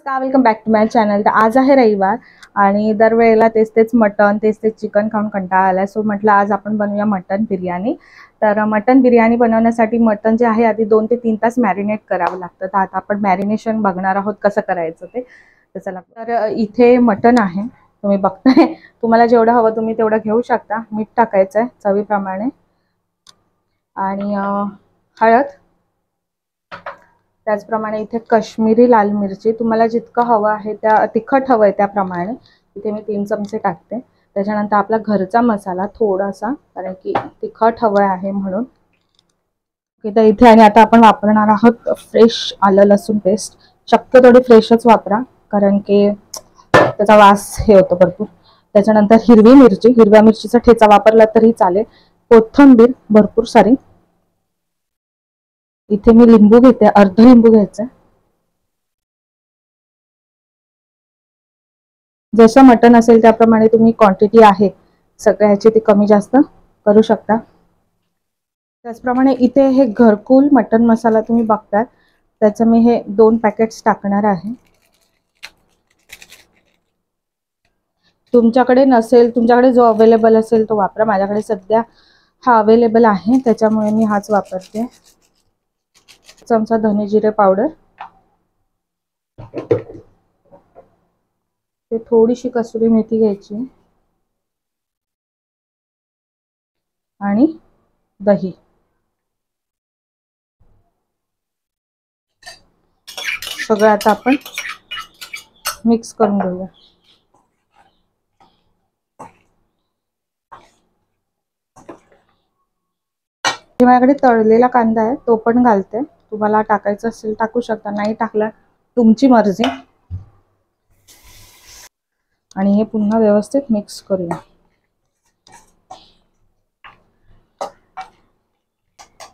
नमस्कार, welcome back to my channel. तर आज आहे रविवार आणि दरवेळेला तेच मटन तेच चिकन खाऊन कंटाळा आलाय। सो म्हटलं आज आपण बनवूया मटन बिर्याणी। तर मटन बिर्याणी बनवण्यासाठी मटन जे आहे आधी 2 ते 3 तास मॅरिनेट करावं लागतं। तर आता आपण मॅरिनेशन बघणार आहोत कसं करायचं ते। तर चला, तर इथे मटन आहे, तुम्ही बघताय। तुम्हाला जेवढं हवं तुम्ही तेवढं घेऊ शकता। मीठ टाकायचं आहे चवीप्रमाणे आणि हळद, त्याचप्रमाणे इथे काश्मीरी लाल मिरची, तुम्हाला जितकं हवं आहे त्या तिखट हवं आहे त्याप्रमाणे इथे मी 3 चमचे टाकते। त्याच्यानंतर आपला घरचा मसाला थोडासा, कारण की तिखट हवं आहे म्हणून। तर इथे आणि आता आपण वापरणार आहोत फ्रेश आलं लसूण पेस्ट। शक्यतो थोडी फ्रेशच वापरा, कारण की त्याचा वास हे होतो भरपूर। त्याच्यानंतर हिरवी मिरची, हिरव्या मिरचीचा ठेचा वापरला तरी चालेल। कोथिंबीर भरपूर सारी, इथे मी लिंबू घेते, अर्ध लिंबू घ्यायचं। जसं मटन असेल त्याप्रमाणे तुम्ही क्वांटिटी आहे सगळ्याची ती कमी जास्त करू शकता। त्याचप्रमाणे इथे हे घरकुल मटन मसाला तुम्ही बघताय, त्याचं मी हे 2 पॅकेट्स टाकणार आहे। तुमच्याकडे नसेल, तुमच्याकडे जो अवेलेबल असेल तो वापरा। माझ्याकडे सध्या हा अवेलेबल आहे त्याच्यामुळे मी हाच वापरते। चमचा धने जिरे पावडर, ते थोडीशी कसुरी मेथी घ्यायची आणि दही। सगळं आता आपण मिक्स करून घेऊया। माझ्याकडे तळलेला कांदा आहे तो पण घालते, तुम्हाला टाकायचं असेल टाकू शकता, नाही टाकला तुमची मर्जी। आणि हे पुन्हा व्यवस्थित मिक्स करूया।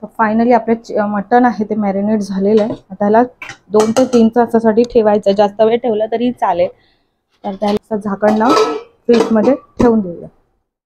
फायनली आपले मटन आहे ते मॅरिनेट झालेलं आहे। आता त्याला 2 ते 3 तासासाठी ठेवायचं, जास्त वेळ ठेवलं तरी चालेल। तर त्याला झाकण लावून फ्रीजमध्ये ठेवून देऊया।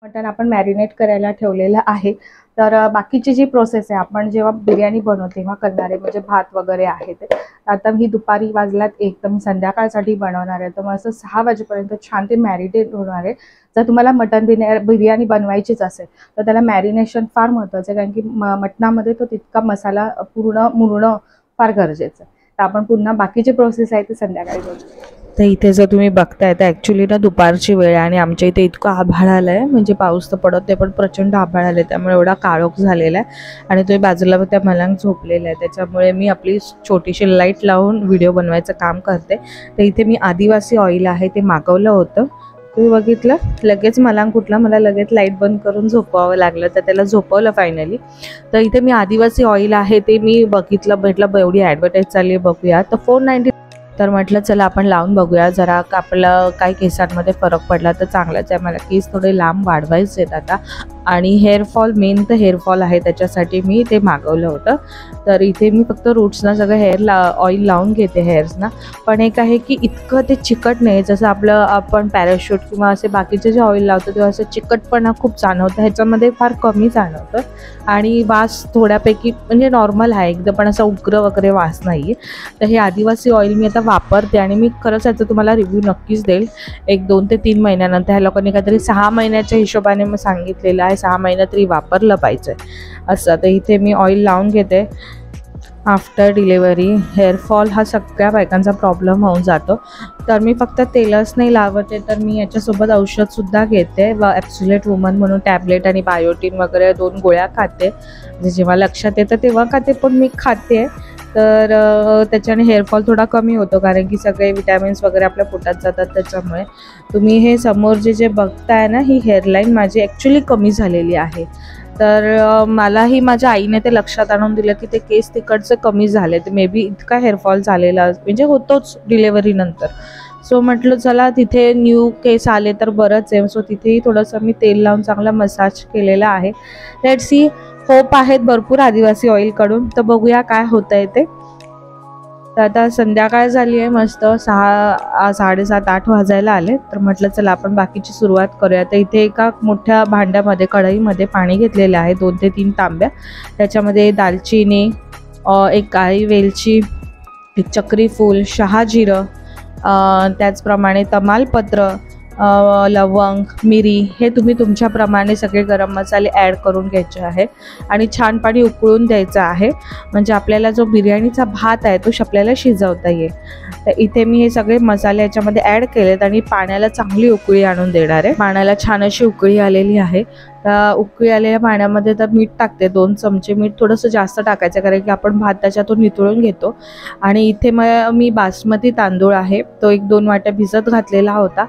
मटन आपण मॅरिनेट करायला ठेवलेलं आहे। तर बाकीची जी प्रोसेस आहे आपण जेव्हा बिर्याणी बनवतो तेव्हा करणारे, म्हणजे भात वगैरे आहे ते आता मी दुपारी वाजल्यात 1, तर मी संध्याकाळसाठी बनवणार आहे। तर मग असं 6 वाजेपर्यंत छान ते मॅरिनेट होणार आहे। जर तुम्हाला मटन बिर्याणी बनवायचीच असेल तर त्याला मॅरिनेशन फार महत्त्वाचं आहे, कारण की मटणामध्ये तो तितका मसाला पूर्ण मुरणं फार गरजेचं आहे। तर आपण पुन्हा बाकीची प्रोसेस आहे ती संध्याकाळी करू। तर इथे जर तुम्ही बघताय तर ॲक्च्युली ना दुपारची वेळ आहे आणि आमच्या इथे इतकं आभाळ आलं आहे, म्हणजे पाऊस तर पडत नाही पण प्रचंड आभाळ आलं आहे, त्यामुळे एवढा काळोख झालेला आहे। आणि तुम्ही बाजूला त्या मलंग झोपलेला आहे, त्याच्यामुळे मी आपली छोटीशी लाईट लावून व्हिडिओ बनवायचं काम करते। तर इथे मी आदिवासी ऑइल आहे ते मागवलं होतं, तुम्ही बघितलं। लगेच मलांग कुठला, मला लगेच लाईट बंद करून झोपावं लागलं, तर त्याला झोपवलं फायनली। तर इथे मी आदिवासी ऑइल आहे ते मी बघितलं, भेटलं, एवढी ॲडव्हर्टाईज चालली आहे बघूया। तर 490, तर म्हटलं चला आपण लावून बघूया, जरा आपलं काही केसांमध्ये फरक पडला तर चांगलाच आहे। मला केस थोडे लांब वाढवायचे आहेत आता, आणि हेअरफॉल, मेन तर हेअरफॉल आहे त्याच्यासाठी मी ते मागवलं होतं। तर इथे मी फक्त रूट्सना सगळं ऑइल लावून घेते हेअर्सना। पण एक आहे की इतकं ते चिकट नाही, जसं आपण पॅराशूट किंवा असे बाकीचे जे ऑइल लावतो तेव्हा असं चिकटपणा खूप जाणवतं, ह्याच्यामध्ये फार कमी जाणवतं। आणि वास थोड्यापैकी म्हणजे नॉर्मल आहे एकदम, पण असं उग्र वगैरे वास नाही आहे। तर हे आदिवासी ऑइल मी आता वापरते आणि मी खरंच याचा तुम्हाला रिव्ह्यू नक्कीच देईल 1-2 ते 3 महिन्यानंतर। ह्या लोकांनी काहीतरी 6 महिन्याच्या हिशोबाने मग सांगितलेलं आहे, 6 महिन्यात तरी वापरलं पाहिजे असं। तर इथे मी ऑइल लावून घेते। आफ्टर डिलेवरी हेअरफॉल हा सगळ्या बायकांचा प्रॉब्लेम होऊन जातो, तर मी फक्त तेलच नाही लावते, तर मी याच्यासोबत औषधसुद्धा घेते। ॲब्सोल्यूट वुमन म्हणून टॅबलेट आणि बायोटिन वगैरे 2 गोळ्या खाते, म्हणजे जेव्हा लक्षात येतं तेव्हा खाते, पण मी खाते। तर त्याच्याने हेअरफॉल थोडा कमी होतो, कारण की सगळे विटॅमिन्स वगैरे आपल्या पोटात जातात त्याच्यामुळे। तुम्ही हे समोर जे बघताय ना, ही हेअरलाईन माझी ॲक्च्युली कमी झालेली आहे। तर मलाही माझ्या आईने ते लक्षात आणून दिलं की ते केस तिकडचं कमी झाले, तर मे बी इतका हेअरफॉल झालेला म्हणजे होतोच डिलेवरीनंतर। सो म्हटलं चला तिथे न्यू केस आले तर बरंच आहे, सो तिथेही थोडंसं मी तेल लावून चांगला मसाज केलेला आहे। लेट्स सी, होप आहेत भरपूर आदिवासी ऑइलकडून, तर बघूया काय होतं आहे ते। तर आता संध्याकाळ झाली आहे, मस्त 7:30-8 वाजायला आले, तर म्हटलं चला आपण बाकीची सुरुवात करूया। तर इथे एका मोठ्या भांड्यामध्ये, कढईमध्ये पाणी घेतलेलं आहे 2 ते 3 तांब्या। त्याच्यामध्ये दालचिनी, एक काळी वेलची, एक चक्री फूल, शहाजिरं, त्याचप्रमाणे तमालपत्र, लवंग, मिरी हे तुम्ही तुमच्याप्रमाणे सगळे गरम मसाले ॲड करून घ्यायचे आहे आणि छान पाणी उकळून द्यायचं आहे, म्हणजे आपल्याला जो बिर्याणीचा भात आहे तो आपल्याला शिजवता येईल. तर इथे मी हे सगळे मसाले याच्यामध्ये ॲड केलेत आणि पाण्याला चांगली उकळी आणून देणार आहे. पाण्याला छान अशी उकळी आलेली आहे. उकळी आलेल्या पाण्यामध्ये तर मीठ टाकते, 2 चमचे मीठ, थोडंसं जास्त टाकायचं कारण की आपण भात त्याच्यातून नितळून घेतो. आणि इथे मी बासमती तांदूळ आहे तो 1-2 वाट्या भिजत घातलेला होता.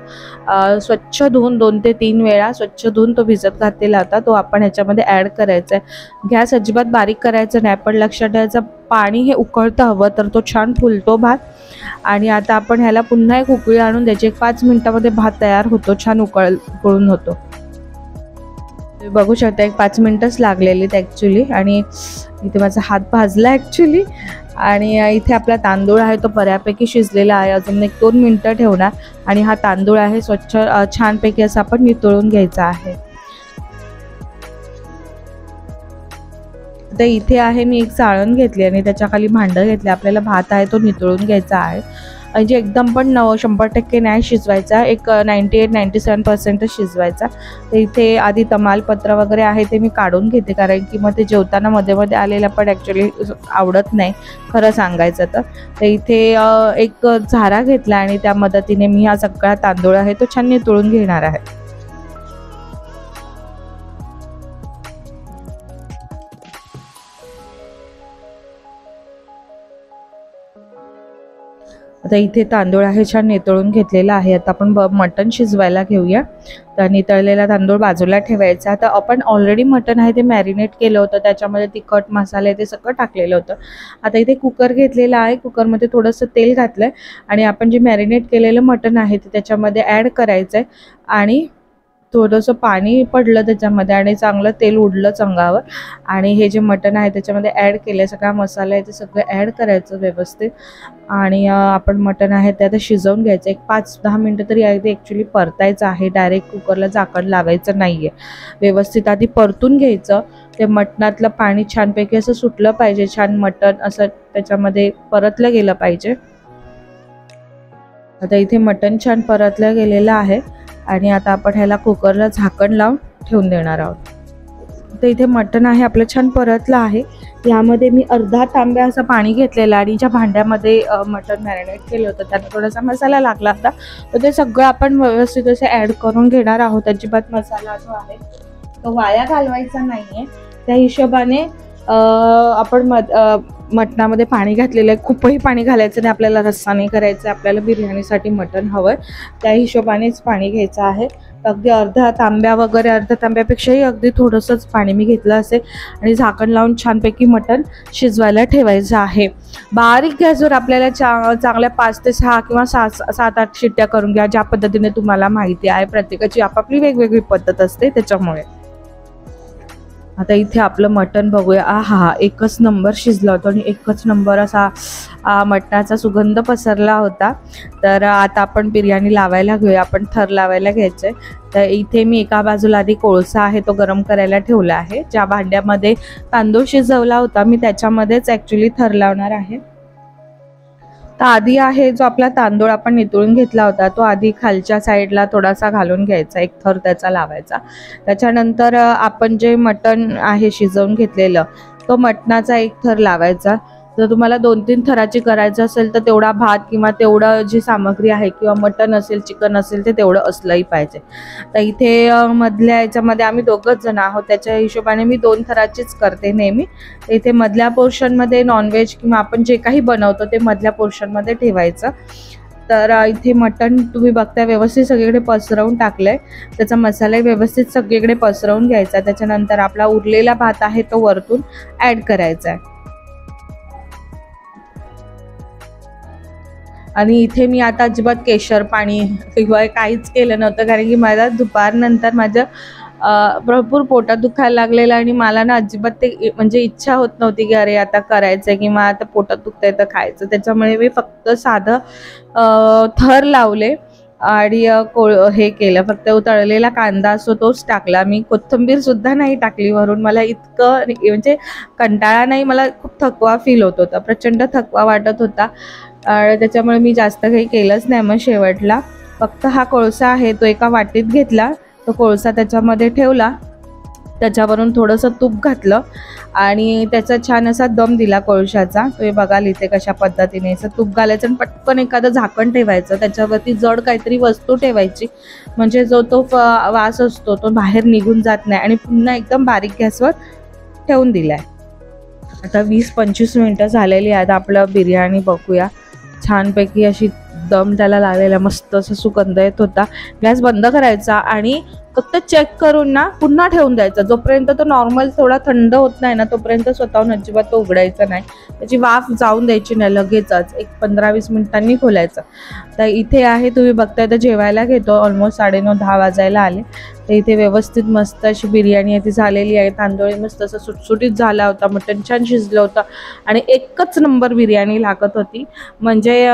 स्वच्छ धुवून 2 ते 3 वेळा स्वच्छ धुवून तो भिजत घातलेला होता, तो आपण ह्याच्यामध्ये ॲड करायचा आहे. गॅस अजिबात बारीक करायचं नाही, पण लक्षात ठेवायचं पाणी हे उकळतं हवं तर तो छान फुलतो भात. आणि आता आपण ह्याला पुन्हा एक उकळी आणून द्यायची. 5 मिनिटामध्ये भात तयार होतो, छान उकळून होतो. बघू शकता 5 मिनिटच लागलेलीत ॲक्च्युली. आणि इथे माझा हात भाजला ॲक्च्युली. आणि इथे आपला तांदूळ आहे तो बऱ्यापैकी शिजलेला आहे. अजून 1-2 मिनटं ठेवणार आणि हा तांदूळ आहे स्वच्छ छानपैकी असं आपण नितळून घ्यायचा आहे. तर इथे आहे मी एक चाळण घेतली आणि त्याच्या खाली भांडं घेतले. आपल्याला भात आहे तो नितळून घ्यायचा आहे, म्हणजे एकदम पण 100% नाही शिजवायचा, एक 98-97% शिजवायचा. तर इथे आधी तमालपत्र वगैरे आहे ते मी काढून घेते, कारण की मग ते जेवताना मध्ये मध्ये आलेलं पण ॲक्च्युली आवडत नाही खरं सांगायचं तर. तर इथे एक झारा घेतला आणि त्या मदतीने मी हा सगळा तांदूळ आहे तो छान नितळून घेणार आहे. आता इथे तांदूळ आहे छान नितळून घेतलेला आहे. आता आपण मटण शिजवायला घेऊया. तर नितळलेला तांदूळ बाजूला ठेवायचा. आता आपण ऑलरेडी मटण आहे ते मॅरिनेट केलं होतं, त्याच्यामध्ये तिखट मसाले ते सगळं टाकलेलं होतं. आता इथे कुकर घेतलेला आहे, कुकरमध्ये थोडंसं तेल घातलं आहे आणि आपण जे मॅरिनेट केलेलं मटण आहे ते त्याच्यामध्ये ॲड करायचं आहे. आणि थोडंसं पाणी पडलं त्याच्यामध्ये आणि चांगलं तेल उडलं चंगावर. आणि हे जे मटण आहे त्याच्यामध्ये ॲड केलं, सगळा मसाला आहे ते सगळं ॲड करायचं व्यवस्थित. आणि आपण मटण आहे ते आता शिजवून घ्यायचं. एक 5-10 मिनटं तरी आधी ॲक्च्युली परतायचं आहे, डायरेक्ट कुकरला झाकण लावायचं नाही आहे. व्यवस्थित आधी परतून घ्यायचं. ते मटणातलं पाणी छानपैकी असं सुटलं पाहिजे, छान मटण असं त्याच्यामध्ये परतलं गेलं पाहिजे. आता इथे मटण छान परतलं गेलेलं आहे आणि आता आपण ह्याला कुकरला झाकण लावून ठेवून देणार आहोत. तर इथे मटण आहे आपलं छान परतलं आहे. यामध्ये मी अर्धा तांब्या असं पाणी घेतलेलं आणि ज्या भांड्यामध्ये मटण मॅरिनेट केलं होतं त्यात थोडासा मसाला लागला होता, तर ते सगळं आपण व्यवस्थित असं ॲड करून घेणार आहोत. अजिबात मसाला जो आहे तो वाया घालवायचा नाही आहे. त्या हिशोबाने आपण मटणामध्ये पाणी घातलेलं आहे. खूपही पाणी घालायचं नाही, आपल्याला रस्सा नाही करायचं, आपल्याला बिर्याणीसाठी मटण हवं आहे, त्या हिशोबानेच पाणी घ्यायचं आहे. अगदी अर्धा तांब्या वगैरे, अर्ध्या तांब्यापेक्षाही अगदी थोडंसंच पाणी मी घेतलं असेल आणि झाकण लावून छानपैकी मटण शिजवायला ठेवायचं आहे. बारीक गॅसवर आपल्याला चांगल्या 5 ते 6 किंवा 7-8 शिट्ट्या करून घ्या, ज्या पद्धतीने तुम्हाला माहिती आहे. प्रत्येकाची आपापली वेगवेगळी पद्धत असते त्याच्यामुळे. आता इथे आपलं मटण बघूया. हा एकच नंबर शिजला होता आणि एकच नंबर असा मटणाचा सुगंध पसरला होता. तर आता आपण बिर्याणी लावायला घेऊया. आपण थर लावायला घ्यायचं आहे. तर इथे मी एका बाजूला आधी कोळसा आहे तो गरम करायला ठेवला आहे. ज्या भांड्यामध्ये तांदूळ शिजवला होता मी त्याच्यामध्येच ॲक्च्युली थर लावणार आहे. तर आधी आहे जो आपला तांदूळ आपण नितळून घेतला होता तो आधी खालच्या साईडला थोडासा घालून घ्यायचा, एक थर त्याचा लावायचा. त्याच्यानंतर आपण जे मटण आहे शिजवून घेतलेलं तो मटणाचा एक थर लावायचा. जर तुम्हाला 2-3 थराची करायचं असेल तर तेवढा भात किंवा तेवढं जी सामग्री आहे किंवा मटण असेल चिकन असेल ते तेवढं असलंही पाहिजे. तर इथे मधल्या याच्यामध्ये आम्ही 2घच जण आहोत, त्याच्या हिशोबाने मी 2 थराचीच करते नेहमी. इथे मधल्या पोर्शनमध्ये नॉनव्हेज किंवा आपण जे काही बनवतो ते मधल्या पोर्शनमध्ये ठेवायचं. तर इथे मटण तुम्ही बघताय व्यवस्थित सगळीकडे पसरवून टाकलंय, त्याचा मसाला व्यवस्थित सगळीकडे पसरवून घ्यायचा. त्याच्यानंतर आपला उरलेला भात आहे तो वरतून ॲड करायचा आहे. आणि इथे मी आता अजिबात केशर पाणी किंवा काहीच केलं नव्हतं, कारण की मला दुपारनंतर माझं भरपूर पोटात दुखायला लागलेलं आणि मला ना अजिबात ते म्हणजे इच्छा होत नव्हती की अरे आता करायचं किंवा आता पोटात दुखतंय तर खायचं. त्याच्यामुळे मी फक्त साधं थर लावले आणि हे केलं, फक्त तळलेला कांदा असतो तोच टाकला. मी कोथिंबीर सुद्धा नाही टाकली वरून. मला इतकं म्हणजे कंटाळा नाही, मला खूप थकवा फील होत होता, प्रचंड थकवा वाटत होता. त्याच्यामुळे मी जास्त काही केलंच नाही. मग शेवटला फक्त हा कोळसा आहे तो एका वाटीत घेतला, तो कोळसा त्याच्यामध्ये ठेवला, त्याच्यावरून थोडंसं तूप घातलं आणि त्याचा छान असा दम दिला कोळशाचा. तुम्ही बघाल इथे कशा पद्धतीने असं तूप घालायचं आणि पटकन एखादं झाकण ठेवायचं, त्याच्यावरती जड काहीतरी वस्तू ठेवायची, म्हणजे जो तो वास असतो तो बाहेर निघून जात नाही, आणि पुन्हा एकदम बारीक गॅसवर ठेवून दिलाय. आता 20-25 मिनटं झालेली आहेत. आपलं बिर्याणी बघूया. छानपैकी अशी दम त्याला लावलेला, मस्त असं सुगंध येत होता. गॅस बंद करायचा आणि फक्त चेक करून ना पुन्हा ठेवून द्यायचा. जोपर्यंत तो नॉर्मल थोडा थंड होत नाही ना तोपर्यंत स्वतःहून अजिबात तो उघडायचा नाही. त्याची वाफ जाऊन द्यायची नाही, लगेचच एक 15-20 मिनिटांनी खोलायचं. तर इथे आहे, तुम्ही बघताय तर जेवायला घेतो. ऑलमोस्ट 9:30-10 वाजायला आले. तर इथे व्यवस्थित मस्त अशी बिर्याणी आहे ती झालेली आहे. तांदूळ मस्त असं सुटसुटीत झाला होता, मटण छान शिजलं होतं आणि एकच नंबर बिर्याणी लागत होती. म्हणजे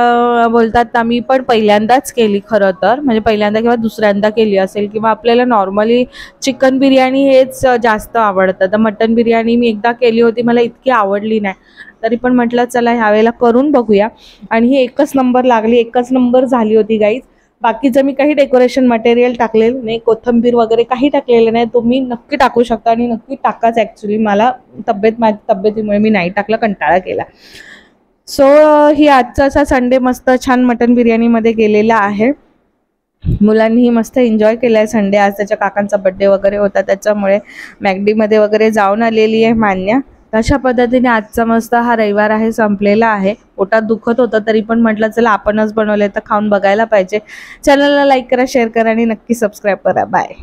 बोलतात ना, मी पण पहिल्यांदाच केली खरं तर, म्हणजे पहिल्यांदा किंवा दुसऱ्यांदा केली असेल, किंवा आपल्याला नॉर्मली चिकन बिर्याणी हेच जास्त आवडतं. तर मटन बिर्याणी मी एकदा केली होती, मला इतकी आवडली नाही. तरी पण म्हटलं चला ह्यावेळेला करून बघूया, आणि ही एकच नंबर लागली, एकच नंबर झाली होती गाईज. बाकीचं मी काही डेकोरेशन मटेरियल टाकलेलं नाही, कोथिंबीर वगैरे काही टाकलेलं नाही. तुम्ही नक्की टाकू शकता आणि नक्की टाकाच. ॲक्च्युली मला माझ्या तब्येतीमुळे मी नाही टाकलं, कंटाळा केला. सो ही आजचा असा संडे मस्त छान मटन बिर्याणीमध्ये गेलेला आहे. मुलांनीही मस्त एन्जॉय केला आहे संडे. आज त्याच्या काकांचा बड्डे वगैरे होता, त्याच्यामुळे मॅगडीमध्ये वगैरे जाऊन आलेली आहे मान्या. अशा पद्धतीने आजचा मस्त हा रविवार आहे संपलेला आहे. पोटात दुखत होतं तरी पण म्हटलं चला आपणच बनवले तर खाऊन बघायला पाहिजे. चॅनलला लाईक करा, शेअर करा आणि नक्की सबस्क्राईब करा. बाय.